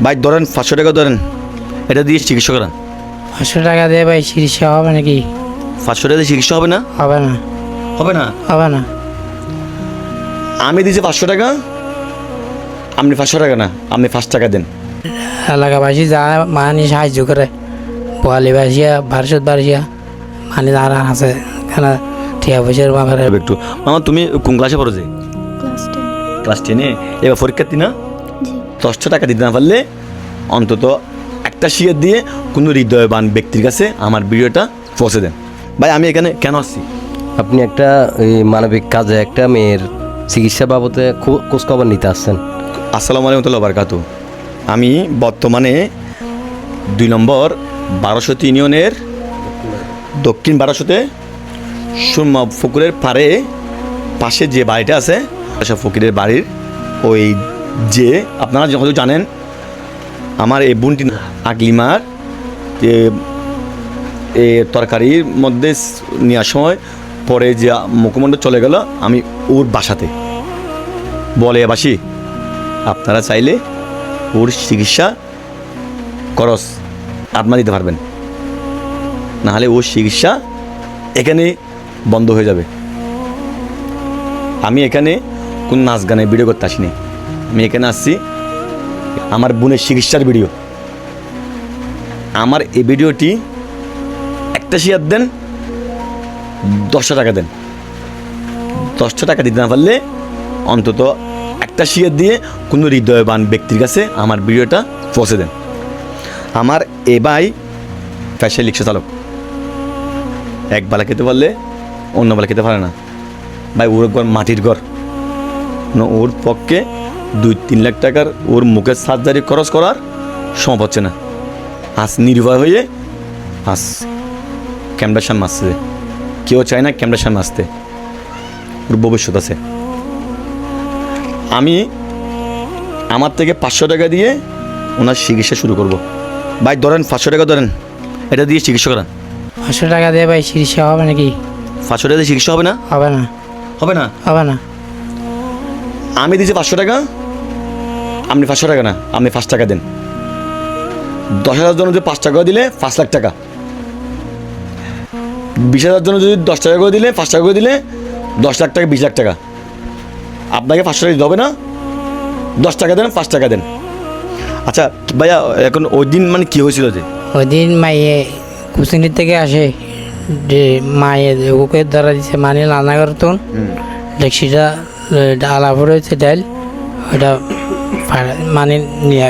ভাই ধরেন 500 টাকা ধরেন, এটা দিয়ে চিকিৎসা করান। 500 টাকা দিয়ে ভাই চিকিৎসা হবে নাকি? 500 টাকা দিয়ে চিকিৎসা হবে না? হবে না, হবে না। হবে না। আমি দিয়েছি 500 টাকা, আপনি 500 টাকা না, আপনি 5 টাকা দেন। এলাকাবাসী যা মানে সাহায্য করে, পোয়ালি বাসিয়া বারসিয়া মানে যারা আছে এখানে টিয়া পয়সার ব্যাপারে। একটু মামা, তুমি কোন ক্লাসে পড়ো? যে ক্লাস 10। ক্লাস 10-এ। এবার পরীক্ষার্থী না? জি। 10 টাকা দিতে না পারলে অন্তত একটা শেয়ার দিয়ে কোনো হৃদয়বান ব্যক্তির কাছে আমার ভিডিওটা পৌঁছে দেন। ভাই আমি এখানে কেন আসছি? আপনি একটা এই মানবিক কাজে একটা মেয়ের চিকিৎসা বাবদে খোঁজখবর নিতে আসছেন। আসসালামু আলাইকুম বারকাতু। আমি বর্তমানে 2 নম্বর 1200 ইউনিয়নের দক্ষিণ 1200-তে সুরমা ফকিরের পাশে যে বাড়িটা আছে, ফকিরের বাড়ির ওই যে আপনারা হয়তো জানেন, আমার এই বোনটি আগলিমার যে তরকারির মধ্যে নেওয়ার সময় পরে যে মুখমণ্ডল চলে গেল, আমি ওর বাসাতে বলে বাসি আপনারা চাইলে ওর চিকিৎসা খরচ আপনারা দিতে পারবেন, নাহলে ওর চিকিৎসা এখানে বন্ধ হয়ে যাবে। আমি এখানে কোন নাচ গানের ভিডিও করতে আসিনি, আমি এখানে আসছি আমার বোনের চিকিৎসার ভিডিও। আমার এই ভিডিওটি একটা শেয়ার দেন, 10 টাকা দেন। 10 টাকা দিতে না পারলে অন্তত একটা শেয়ার দিয়ে কোনো হৃদয়বান ব্যক্তির কাছে আমার ভিডিওটা পৌঁছে দেন। আমার এ ভাই ফ্যাশন রিক্সা চালক, এক বেলা খেতে পারলে অন্য বেলা খেতে পারে না ভাই। ওর ঘর মাটির ঘর, ওর পক্ষে 2-3 লাখ টাকার ওর মুখের সার্জারি খরচ করার সম্ভব হচ্ছে না। আজ নির্ভয় হয়ে আজ ক্যামেরার সামনে আসছে, কেউ চায় না ক্যামেরার সামনে আসতে, ওর ভবিষ্যৎ আছে। আমি আমার থেকে 500 টাকা দিয়ে ওনার চিকিৎসা শুরু করব। ভাই ধরেন 500 টাকা ধরেন, এটা দিয়ে চিকিৎসা করান। 500 টাকা দিয়ে ভাই চিকিৎসা হবে নাকি? 500 টাকা দিয়ে চিকিৎসা হবে না? হবে না, হবে না। হবে না। আমি দিয়েছি 500 টাকা, আপনি 500 টাকা না, আপনি 5 টাকা দেন। 10,000 জন্য যদি 5 টাকা করে দিলে 5 লাখ টাকা, 20,000 জন্য যদি 10 টাকা করে দিলে 5 টাকা করে দিলে 10 লাখ টাকা, 20 লাখ টাকা। আপনাকে 500 টাকা দিতে হবে না, 10 টাকা দেন, 5 টাকা দেন। আচ্ছা ভাইয়া, এখন ওই দিন মানে কী হয়েছিল? যে ওই দিন মাইয়ে কুচিনির থেকে আসে, যে মায়ে ওকে ধরা দিচ্ছে মানে রান্না করতুন ডেকসিটা আলাপ হয়েছে ডাইল, ওটা মানে নিয়ে